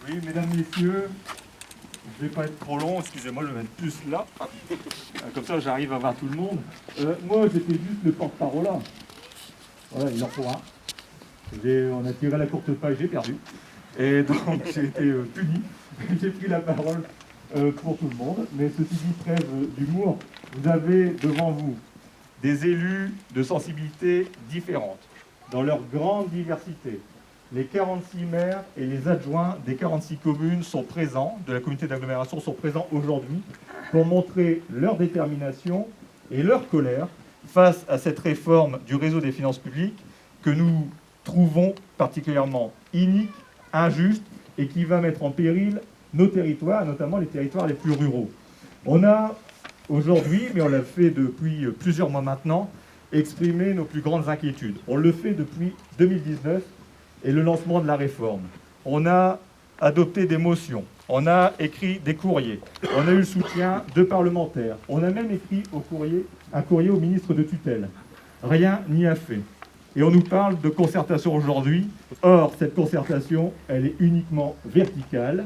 Oui, mesdames, messieurs, je ne vais pas être trop long, excusez-moi, je vais mettre plus là. Comme ça, j'arrive à voir tout le monde. Moi, j'étais juste le porte-parole là. Voilà, il en faut un. On a tiré la courte paille, j'ai perdu. Et donc, j'ai été puni. J'ai pris la parole pour tout le monde. Mais ceci dit, trêve d'humour, vous avez devant vous des élus de sensibilités différentes, dans leur grande diversité. Les 46 maires et les adjoints des 46 communes sont présents, de la communauté d'agglomération sont présents aujourd'hui pour montrer leur détermination et leur colère face à cette réforme du réseau des finances publiques que nous trouvons particulièrement inique, injuste et qui va mettre en péril nos territoires, notamment les territoires les plus ruraux. On a aujourd'hui, mais on l'a fait depuis plusieurs mois maintenant, exprimé nos plus grandes inquiétudes. On le fait depuis 2019 et le lancement de la réforme. On a adopté des motions, on a écrit des courriers, on a eu le soutien de parlementaires, on a même écrit un courrier au ministre de tutelle. Rien n'y a fait. Et on nous parle de concertation aujourd'hui. Or, cette concertation, elle est uniquement verticale.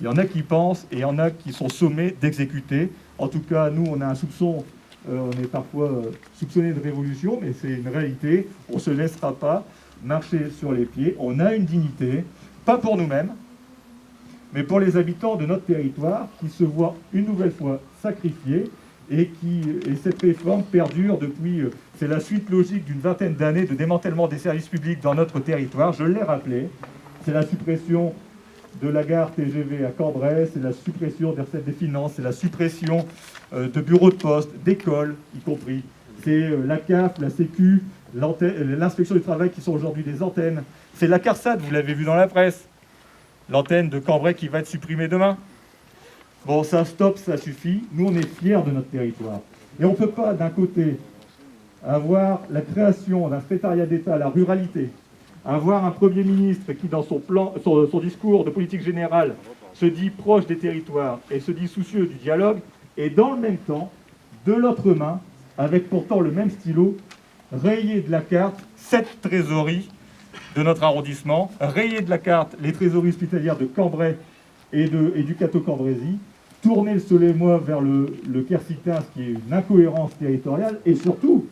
Il y en a qui pensent et il y en a qui sont sommés d'exécuter. En tout cas, nous, on a un soupçon, on est parfois soupçonné de révolution, mais c'est une réalité. On ne se laissera pas marcher sur les pieds. On a une dignité, pas pour nous-mêmes, mais pour les habitants de notre territoire qui se voient une nouvelle fois sacrifiés et cette réforme perdure depuis... c'est la suite logique d'une vingtaine d'années de démantèlement des services publics dans notre territoire. Je l'ai rappelé, c'est la suppression de la gare TGV à Cambrai, c'est la suppression des recettes des finances, c'est la suppression de bureaux de poste, d'écoles y compris. C'est la CAF, la Sécu, l'inspection du travail qui sont aujourd'hui des antennes. C'est la CARSAT, vous l'avez vu dans la presse, l'antenne de Cambrai qui va être supprimée demain. Bon, ça stop, ça suffit. Nous, on est fiers de notre territoire. Et on ne peut pas, d'un côté, avoir la création d'un secrétariat d'État à la ruralité, avoir un Premier ministre qui, dans son discours de politique générale, se dit proche des territoires et se dit soucieux du dialogue, et dans le même temps, de l'autre main, avec pourtant le même stylo, rayer de la carte 7 trésoreries de notre arrondissement, rayer de la carte les trésoreries hospitalières de Cambrai et du Cateau-Cambrésis, tourner le Soleil-Moi vers le Quercitin, ce qui est une incohérence territoriale, et surtout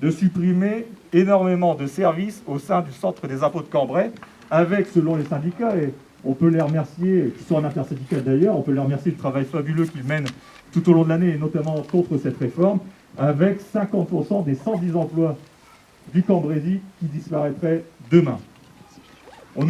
de supprimer énormément de services au sein du centre des impôts de Cambrai, avec, selon les syndicats, et on peut les remercier, qui sont en intersyndical d'ailleurs, on peut les remercier du travail fabuleux qu'ils mènent tout au long de l'année, et notamment contre cette réforme, avec 50% des 110 emplois du Cambrésis qui disparaîtraient demain.